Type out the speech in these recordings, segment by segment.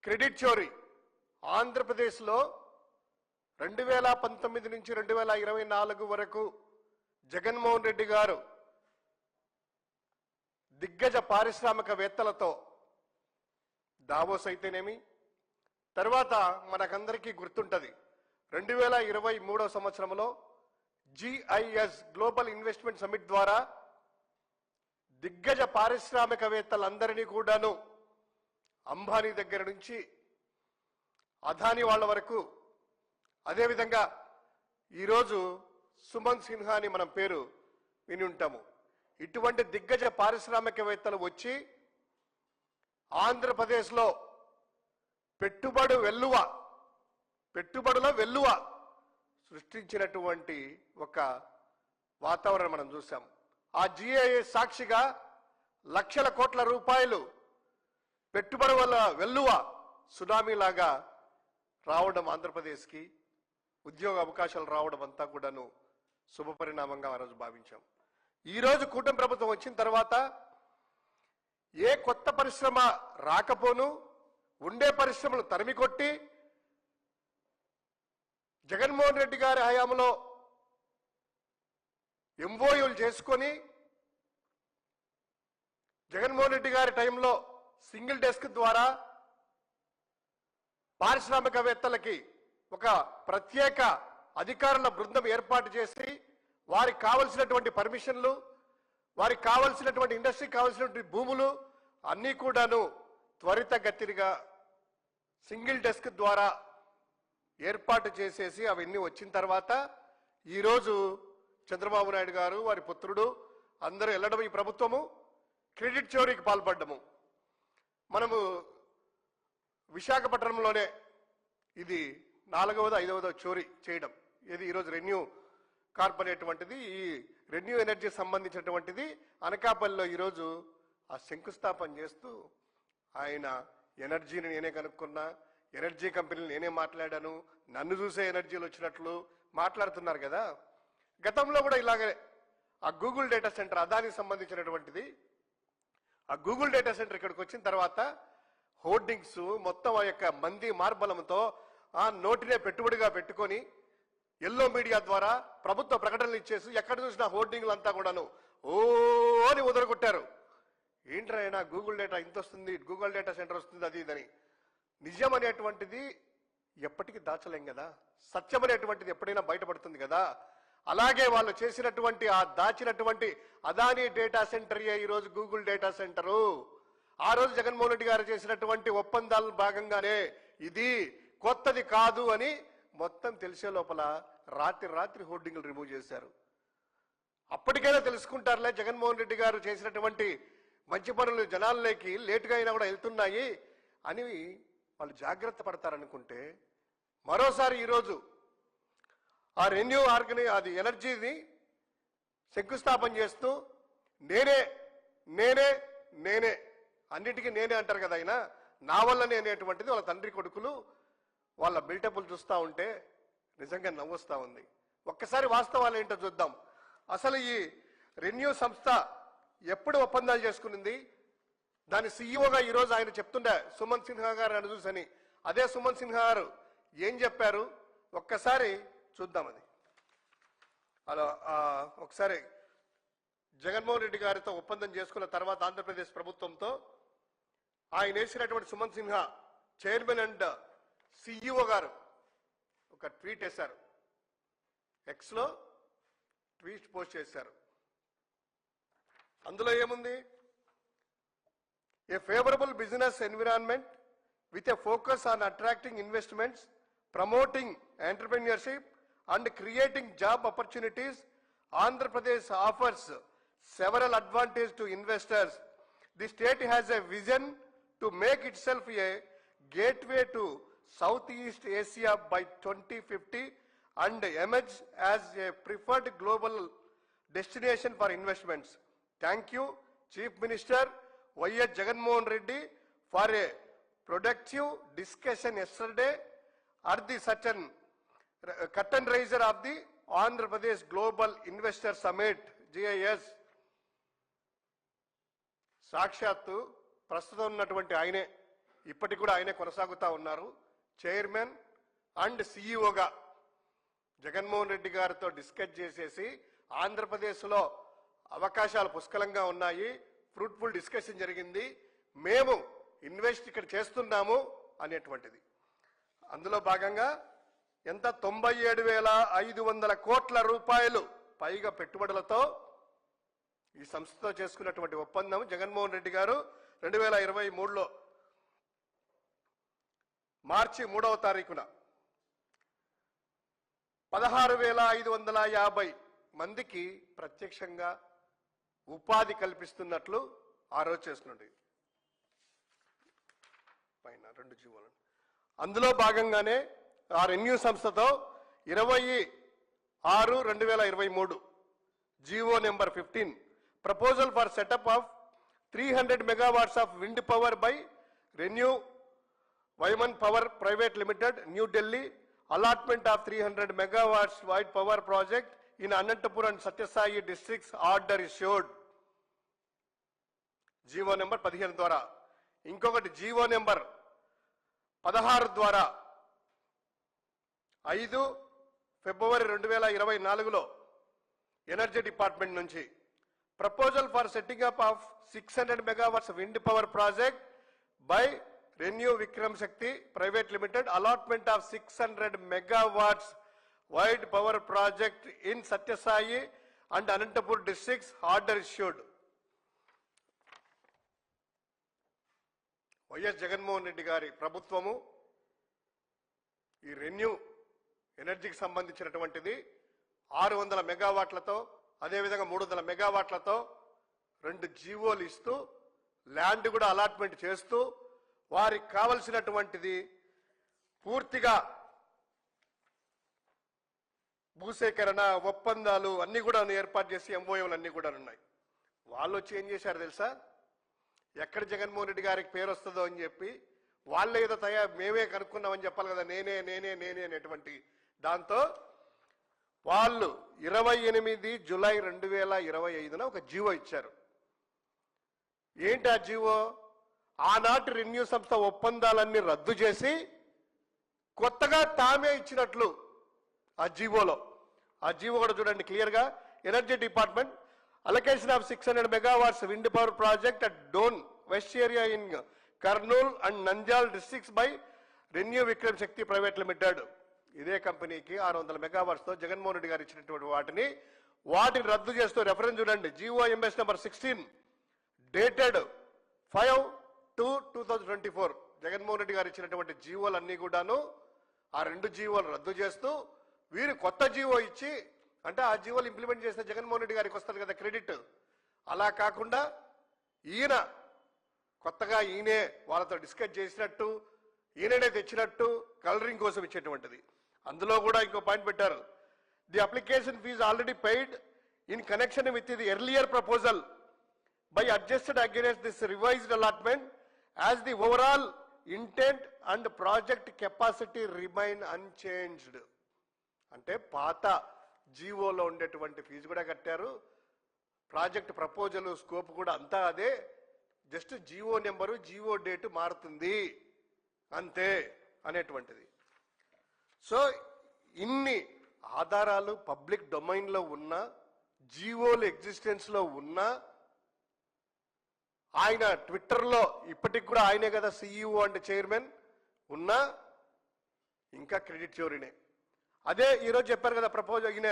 Credit చోరీ ఆంధ్రప్రదేశ్లో 2019 నుంచి 2024 వరకు జగన్మోహన్ రెడ్డి గారు దిగ్గజ పారిశ్రామికవేత్తలతో దావోస్ అయితేనేమి, తర్వాత మనకందరికీ గుర్తుంటది 2023 సంవత్సరంలో GIS గ్లోబల్ ఇన్వెస్ట్మెంట్ సమిట్ ద్వారా దిగ్గజ పారిశ్రామికవేత్తలందరినీ కూడాను అంబానీ దగ్గర నుంచి అదానీ వాళ్ళ వరకు, అదేవిధంగా ఈరోజు సుమన్ సిన్హా అని మనం పేరు విని ఉంటాము. ఇటువంటి దిగ్గజ పారిశ్రామికవేత్తలు వచ్చి ఆంధ్రప్రదేశ్లో పెట్టుబడుల వెల్లువ సృష్టించినటువంటి ఒక వాతావరణం మనం చూసాం. ఆ GIS సాక్షిగా లక్షల కోట్ల రూపాయలు పెట్టుబడుల వెల్లువ సునామీలాగా రావడం, ఆంధ్రప్రదేశ్కి ఉద్యోగ అవకాశాలు రావడం అంతా కూడాను శుభపరిణామంగా ఆ రోజు భావించాం. ఈరోజు కూటమి ప్రభుత్వం వచ్చిన తర్వాత ఏ కొత్త పరిశ్రమ రాకపోను ఉండే పరిశ్రమలు తరిమికొట్టి జగన్మోహన్ రెడ్డి గారి హయాంలో MOUలు చేసుకొని జగన్మోహన్ రెడ్డి గారి టైంలో సింగిల్ డెస్క్ ద్వారా పారిశ్రామికవేత్తలకి ఒక ప్రత్యేక అధికారుల బృందం ఏర్పాటు చేసి వారికి కావలసినటువంటి పర్మిషన్లు, వారికి కావలసినటువంటి ఇండస్ట్రీకి కావలసినటువంటి భూములు అన్నీ కూడాను త్వరితగతిగా సింగిల్ డెస్క్ ద్వారా ఏర్పాటు చేసేసి అవన్నీ వచ్చిన తర్వాత ఈరోజు చంద్రబాబు నాయుడు గారు, వారి పుత్రుడు అందరూ వెళ్ళడం, ఈ ప్రభుత్వము క్రెడిట్ చోరీకి పాల్పడ్డము. మనము విశాఖపట్నంలోనే ఇది 4వ 5వ చోరీ చేయడం. ఇది ఈరోజు రెన్యూ కార్పొరేట్ వంటిది, ఈ రెన్యూ ఎనర్జీ సంబంధించినటువంటిది అనకాపల్లిలో ఈరోజు ఆ శంకుస్థాపన చేస్తూ ఆయన ఎనర్జీని నేనే కనుక్కున్నా, ఎనర్జీ కంపెనీలు నేనే మాట్లాడాను, నన్ను చూసే ఎనర్జీలు వచ్చినట్లు మాట్లాడుతున్నారు కదా. గతంలో కూడా ఇలాగే ఆ గూగుల్ డేటా సెంటర్ అదానికి సంబంధించినటువంటిది, ఆ గూగుల్ డేటా సెంటర్ ఇక్కడికి వచ్చిన తర్వాత హోర్డింగ్స్ మొత్తం ఆ యొక్క మంది మార్బలంతో ఆ నోటినే పెట్టుబడిగా పెట్టుకొని ఎల్లో మీడియా ద్వారా ప్రభుత్వ ప్రకటనలు ఇచ్చేసి ఎక్కడ చూసినా హోర్డింగ్లు అంతా కూడాను ఓ అని ఉదరగొట్టారు. ఏంట్రైనా గూగుల్ డేటా ఇంత వస్తుంది, గూగుల్ డేటా సెంటర్ వస్తుంది, అది ఇదని. నిజం అనేటువంటిది ఎప్పటికీ దాచలేం కదా, సత్యం అనేటువంటిది ఎప్పుడైనా బయటపడుతుంది కదా. అలాగే వాళ్ళు చేసినటువంటి ఆ దాచినటువంటి అదానీ డేటా సెంటర్ ఈరోజు గూగుల్ డేటా సెంటరు. ఆ రోజు జగన్మోహన్ రెడ్డి గారు చేసినటువంటి ఒప్పందాల భాగంగానే ఇది కొత్తది కాదు అని మొత్తం తెలిసే లోపల రాత్రి హోర్డింగ్లు రిమూవ్ చేశారు. అప్పటికైనా తెలుసుకుంటారులే, జగన్మోహన్ రెడ్డి గారు చేసినటువంటి మంచి పనులు జనాల్లోకి లేటుగా అయినా కూడా వెళ్తున్నాయి అని వాళ్ళు జాగ్రత్త పడతారనుకుంటే, మరోసారి ఈరోజు ఆ రెన్యూ అది ఎనర్జీని శంకుస్థాపన చేస్తూ నేనే అన్నిటికీ నేనే అంటారు కదా ఆయన, నా వల్ల నేనేటువంటిది వాళ్ళ తండ్రి కొడుకులు వాళ్ళ బిల్టప్లు చూస్తూ ఉంటే నిజంగా నవ్వొస్తా ఉంది. ఒక్కసారి వాస్తవాలు ఏంటో చూద్దాం. అసలు ఈ రెన్యూ సంస్థ ఎప్పుడు ఒప్పందాలు చేసుకునింది, దాని సీఈఓగా ఈరోజు ఆయన చెప్తుండే సుమన్ సిన్హా గారు అని చూసని, అదే సుమన్ సిన్హా గారు ఏం చెప్పారు ఒక్కసారి చూద్దాం. అది అలా ఒకసారి జగన్మోహన్ రెడ్డి గారితో ఒప్పందం చేసుకున్న తర్వాత ఆంధ్రప్రదేశ్ ప్రభుత్వంతో ఆయన వేసినటువంటి Suman Sinha chairman and CEO గారు ఒక ట్వీట్ వేశారు, ఎక్స్లో ట్వీట్ పోస్ట్ చేశారు. అందులో ఏముంది, ఏ favourable business environment with a focus on attracting investments, promoting entrepreneurship and creating job opportunities, Andhra Pradesh offers several advantages to investors. The state has a vision to make itself a gateway to Southeast Asia by 2050 and emerge as a preferred global destination for investments. Thank you, Chief Minister Y.S. Jagannath Reddy, for a productive discussion yesterday at the curtain raiser of the Andhra Pradesh Global Investor Summit GIS. సాక్షాత్తు ప్రస్తుతం ఉన్నటువంటి ఆయనే ఇప్పటికి కూడా ఆయనే కొనసాగుతా ఉన్నారు. Chairman and సిఇఓగా Jaganmohan Reddy గారితో discuss చేసేసి ఆంధ్రప్రదేశ్లో అవకాశాలు పుష్కలంగా ఉన్నాయి, ఫ్రూట్ఫుల్ డిస్కషన్ జరిగింది, మేము ఇన్వెస్ట్ ఇక్కడ చేస్తున్నాము అనేటువంటిది. అందులో భాగంగా ఎంత 97,500 కోట్ల రూపాయలు పైగా పెట్టుబడులతో ఈ సంస్థతో చేసుకున్నటువంటి ఒప్పందం జగన్మోహన్ రెడ్డి గారు 2023లో మార్చి 3వ తారీఖున 16,550 మందికి ప్రత్యక్షంగా ఉపాధి కల్పిస్తున్నట్లు ఆ రోజు చేసుకున్నది. పైన 2 జీవోలు. అందులో భాగంగానే ఆ రెన్యూ సంస్థతో 26/2023 GO number 15 proposal for setup of 300 megawatts of wind power by ReNew Vyoman power private limited new Delhi allotment of 300 megawatts wide power project in Anantapuram and Sathya Sai districts order issued. GO number 15 ద్వారా. ఇంకొకటి జీవో నెంబర్ 16 ద్వారా 5 February 2024లో energy department నుంచి proposal for setting up of 600 megawatts wind power project by ReNew Vikram Shakti private limited allotment of 600 megawatts wide power project in Sathya Sai and Anantapur districts order issued. YS Jaganmohan Reddy గారి ప్రభుత్వము ఈ renew ఎనర్జీకి సంబంధించినటువంటిది 600 మెగావాట్లతో అదేవిధంగా 300 మెగావాట్లతో 2 జీవోలు ఇస్తూ ల్యాండ్ కూడా అలాట్మెంట్ చేస్తూ వారికి కావలసినటువంటిది పూర్తిగా భూసేకరణ ఒప్పందాలు అన్ని కూడా ఏర్పాటు చేసి ఎంఓఏలు అన్ని కూడా ఉన్నాయి. వాళ్ళు వచ్చి ఏం చేశారు తెలుసా? ఎక్కడ జగన్మోహన్ రెడ్డి గారికి పేరు వస్తుందో అని చెప్పి వాళ్ళే ఏదో మేమే కనుక్కున్నామని చెప్పాలి కదా, నేనే నేనే నేనే అనేటువంటి దాంతో వాళ్ళు 28 జూలై 2025 ఒక జీవో ఇచ్చారు. ఏంటి ఆ జీవో? ఆనాటి రెన్యూ సంస్థ ఒప్పందాలన్నీ రద్దు చేసి కొత్తగా తామే ఇచ్చినట్లు ఆ జీవోలో. ఆ జీవో కూడా చూడండి క్లియర్గా. Energy department allocation of 600 megawatts wind power project at Don West area in Kurnool and Nanjal districts by Renew Vikram Shakti Private Limited. ఇదే కంపెనీకి 600 megawatts తో జగన్మోహన్ రెడ్డి గారు ఇచ్చినటువంటి వాటిని రద్దు చేస్తూ రెఫరెన్స్ చూడండి. GOMS number 16 dated 5/2/2024 Jaganmohan Reddy గారు ఇచ్చినటువంటి జీవోలన్నీ కూడాను ఆ 2 జీవోలు రద్దు చేస్తూ వీరు కొత్త జీవో ఇచ్చి, అంటే ఆ జీవోలు ఇంప్లిమెంట్ చేసిన జగన్మోహన్ రెడ్డి గారికి వస్తుంది కదా క్రెడిట్. అలా కాకుండా ఈయన కొత్తగా ఈయనే వాళ్ళతో డిస్కస్ చేసినట్టు ఈయననే తెచ్చినట్టు కలరింగ్ కోసం ఇచ్చేటువంటిది. అందులో కూడా ఇంకో పాయింట్ పెట్టారు. The application fees already paid in connection with the earlier proposal by adjusted against this revised allotment as the overall intent and project capacity remain unchanged. అంటే పాత జీవోలో ఉండేటువంటి ఫీజు కూడా కట్టారు, ప్రాజెక్ట్ ప్రపోజల్ స్కోప్ కూడా అంతా అదే, just GO number GO date మారుతుంది అంతే అనేటువంటిది. సో ఇన్ని ఆధారాలు పబ్లిక్ డొమైన్లో ఉన్న జీవోలు ఎగ్జిస్టెన్స్లో ఉన్న ఆయన ట్విట్టర్లో ఇప్పటికి కూడా ఆయనే కదా సిఇఓ అండ్ చైర్మన్ ఉన్నా ఇంకా క్రెడిట్ చోరీనే. అదే ఈరోజు చెప్పారు కదా ప్రపోజల్ ఈయన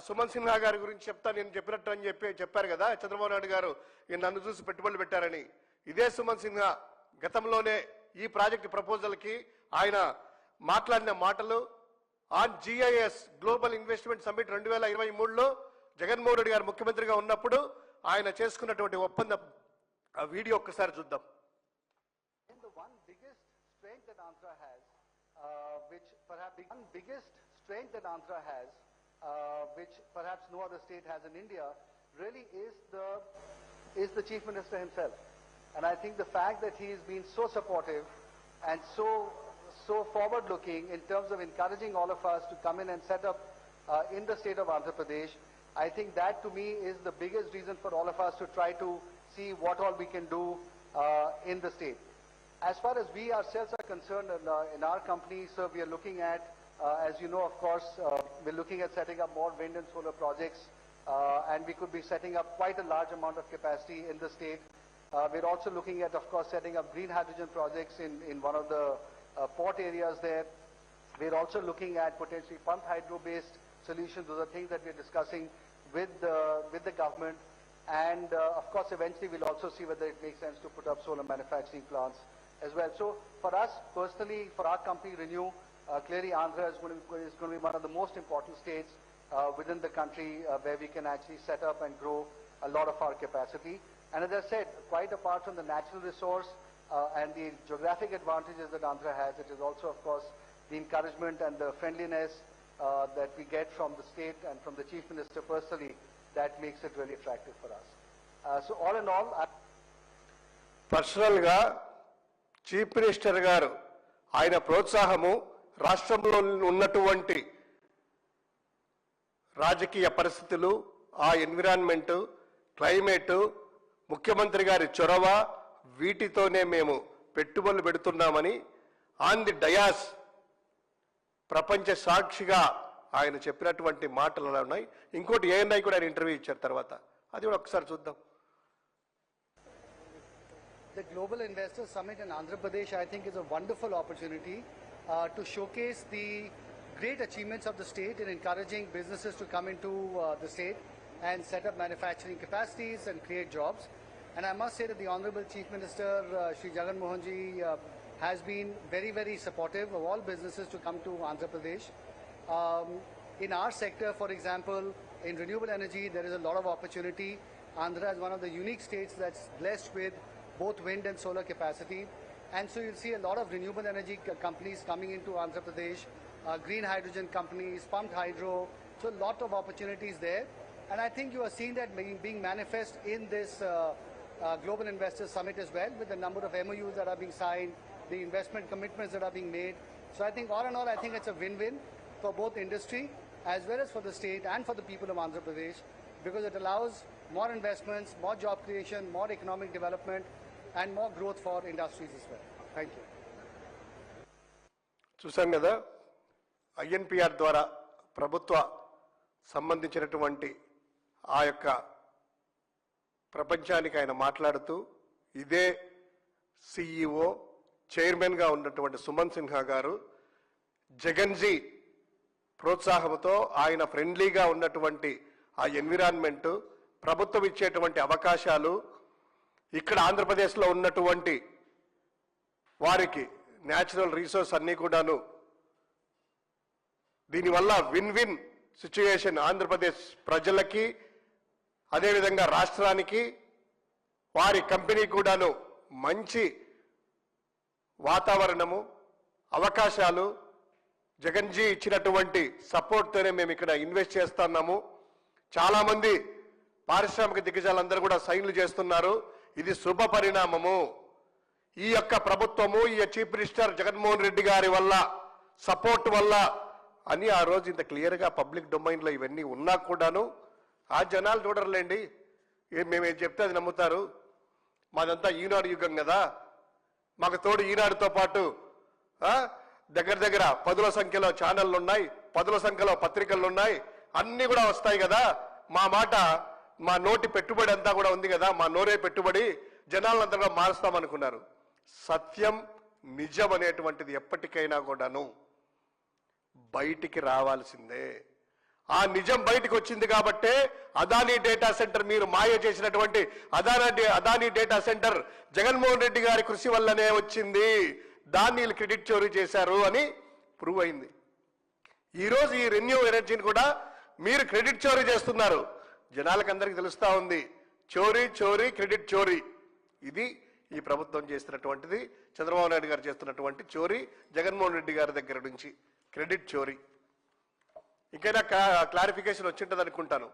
సుమన్ సిన్హా గారి గురించి చెప్తా నేను చెప్పినట్టు అని చెప్పారు కదా చంద్రబాబు నాయుడు గారు నన్ను చూసి పెట్టుబడులు పెట్టారని. ఇదే సుమన్ సిన్హా గతంలోనే ఈ ప్రాజెక్ట్ ప్రపోజల్కి ఆయన మాట్లాడిన మాటలు on GIS global investment summit 2023లో జగన్మోహన్ రెడ్డి గారు ముఖ్యమంత్రిగా ఉన్నప్పుడు ఆయన చేసుకున్నటువంటి ఒప్పందం ఆ వీడియో ఒక్కసారి చూద్దాం. Strength that Andhra has, which perhaps no other state has in India, really is the Chief Minister himself. And I think the fact that he has been so supportive and so forward-looking in terms of encouraging all of us to come in and set up in the state of Andhra Pradesh, I think that to me is the biggest reason for all of us to try to see what all we can do in the state. As far as we ourselves are concerned in our company, so we are looking at, as you know, of course, we're looking at setting up more wind and solar projects, and we could be setting up quite a large amount of capacity in the state. We're also looking at, of course, setting up green hydrogen projects in one of the port areas there. We're also looking at potentially pumped hydro-based solutions. Those are things that we're discussing with the government. And of course, eventually we'll also see whether it makes sense to put up solar manufacturing plants as well. So for us personally, for our company Renew, clearly Andhra is going to be one of the most important states within the country where we can actually set up and grow a lot of our capacity. And as I said, quite apart from the natural resource and the geographic advantages that Andhra has, it is also, of course, the encouragement and the friendliness that we get from the state and from the Chief Minister personally that makes it really attractive for us. So all in all, personal గా chief minister గారు ఆయన ప్రోత్సాహము రాష్ట్రంలో ఉన్నటువంటి రాజకీయ పరిస్థితులు, ఆ environment, climate, ముఖ్యమంత్రి గారి చొరవ, వీటితోనే మేము పెట్టుబడులు పెడుతున్నామని ఆన్ ది డయాస్ ప్రపంచ సాక్షిగా ఆయన చెప్పినటువంటి మాటలు అలా ఉన్నాయి. ఇంకోటి ఏఎన్ఐ కూడా ఆయన ఇంటర్వ్యూ ఇచ్చారు తర్వాత, అది కూడా ఒకసారి చూద్దాం. The Global Investors Summit in Andhra Pradesh, I think, is a wonderful opportunity to showcase the great achievements of the state in encouraging businesses to come into the state and set up manufacturing capacities and create jobs. And I must say that the Honorable Chief Minister, Shri Jagan Mohan Ji, has been very, very supportive of all businesses to come to Andhra Pradesh. In our sector, for example, in renewable energy, there is a lot of opportunity. Andhra is one of the unique states that's blessed with both wind and solar capacity. And so you'll see a lot of renewable energy companies coming into Andhra Pradesh, green hydrogen companies, pumped hydro, so a lot of opportunities there. And I think you are seeing that being manifest in this Global Investors Summit as well, with the number of MOUs that are being signed, the investment commitments that are being made. So I think all in all, I think it's a win-win for both industry as well as for the state and for the people of Andhra Pradesh, because it allows more investments, more job creation, more economic development, and more growth for industries as well. Thank you. చూసాం కదా, INPR ద్వారా ప్రభుత్వ సంబంధించినటువంటి ఆ యొక్క ప్రపంచానికి ఆయన మాట్లాడుతూ, ఇదే సిఇఓ చైర్మన్గా ఉన్నటువంటి సుమన్ సిన్హా గారు జగన్జీ ప్రోత్సాహంతో ఆయన ఫ్రెండ్లీగా ఉన్నటువంటి ఆ ఎన్విరాన్మెంట్, ప్రభుత్వం ఇచ్చేటువంటి అవకాశాలు, ఇక్కడ ఆంధ్రప్రదేశ్లో ఉన్నటువంటి వారికి న్యాచురల్ రీసోర్స్ అన్నీ కూడాను, దీనివల్ల విన్ విన్ సిచ్యుయేషన్ ఆంధ్రప్రదేశ్ ప్రజలకి, అదేవిధంగా రాష్ట్రానికి, వారి కంపెనీ కూడాను మంచి వాతావరణము, అవకాశాలు, జగన్జీ ఇచ్చినటువంటి సపోర్ట్తోనే మేము ఇక్కడ ఇన్వెస్ట్ చేస్తున్నాము. చాలామంది పారిశ్రామిక దిగ్గజాలందరూ కూడా సైన్లు చేస్తున్నారు. ఇది శుభ పరిణామము. ఈ యొక్క ప్రభుత్వము, ఈ చీఫ్ మినిస్టర్ జగన్మోహన్ రెడ్డి గారి వల్ల, సపోర్ట్ వల్ల అని ఆ రోజు ఇంత క్లియర్గా పబ్లిక్ డొమైన్లో ఇవన్నీ ఉన్నా కూడాను ఆ జనాలు చూడరులేండి. మేమేం చెప్తే అది నమ్ముతారు. మాదంతా ఈనాడు యుగం కదా, మాకు తోడు ఈనాడుతో పాటు దగ్గర దగ్గర 10ల సంఖ్యలో ఛానళ్ళు ఉన్నాయి, 10ల సంఖ్యలో పత్రికలు ఉన్నాయి, అన్నీ కూడా వస్తాయి కదా. మా మాట, మా నోటి పెట్టుబడి అంతా కూడా ఉంది కదా, మా నోరే పెట్టుబడి, జనాలంతా కూడా మారుస్తామనుకున్నారు. సత్యం, నిజం అనేటువంటిది ఎప్పటికైనా కూడాను బయటికి రావాల్సిందే. ఆ నిజం బయటికి వచ్చింది కాబట్టే అదానీ డేటా సెంటర్, మీరు మాయ చేసినటువంటి అదానీ డేటా సెంటర్ జగన్మోహన్ రెడ్డి గారి కృషి వల్లనే వచ్చింది, దాన్ని వీళ్ళు క్రెడిట్ చోరీ చేశారు అని ప్రూవ్ అయింది. ఈరోజు ఈ రెన్యూ ఎనర్జీని కూడా మీరు క్రెడిట్ చోరీ చేస్తున్నారు. జనాలకు అందరికీ తెలుస్తా ఉంది, చోరీ చోరీ క్రెడిట్ చోరీ. ఇది ఈ ప్రభుత్వం చేస్తున్నటువంటిది, చంద్రబాబు నాయుడు గారు చేస్తున్నటువంటి చోరీ, జగన్మోహన్ రెడ్డి గారి దగ్గర నుంచి క్రెడిట్ చోరీ. ఇంకైనా క్లారిఫికేషన్ వచ్చింటుంది అనుకుంటాను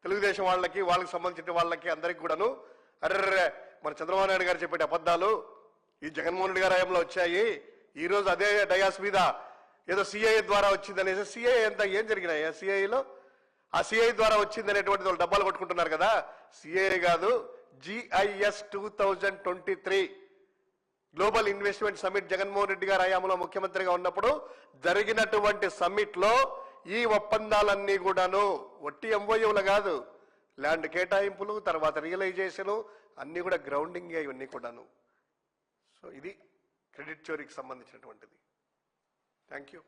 తెలుగుదేశం వాళ్ళకి, వాళ్ళకి సంబంధించిన వాళ్ళకి అందరికి కూడాను. అర్రే, మన చంద్రబాబు నాయుడు గారు చెప్పే అబద్ధాలు ఈ జగన్మోహన్ రెడ్డి గారి హయాంలో వచ్చాయి. ఈరోజు అదే డయాస్ మీద ఏదో సిఐఏ ద్వారా వచ్చింది అనేసి, సిఐఏ అంతా ఏం జరిగినాయి సిఐఏలో? ఆ సిఐ ద్వారా వచ్చింది అనేటువంటిది వాళ్ళు డబ్బాలు కొట్టుకుంటున్నారు కదా. సిఐఏ కాదు, GIS 2023 global investment summit Jaganmohan Reddy గారి హయాంలో ముఖ్యమంత్రిగా ఉన్నప్పుడు జరిగినటువంటి సమ్మిట్ లో ఈ ఒప్పందాలన్నీ కూడాను ఒట్టి ఎంఓయూలు కాదు, ల్యాండ్ కేటాయింపులు, తర్వాత రియలైజేషను అన్నీ కూడా గ్రౌండింగ్ ఇవన్నీ కూడాను. సో ఇది క్రెడిట్ చోరీకి సంబంధించినటువంటిది. Thank you.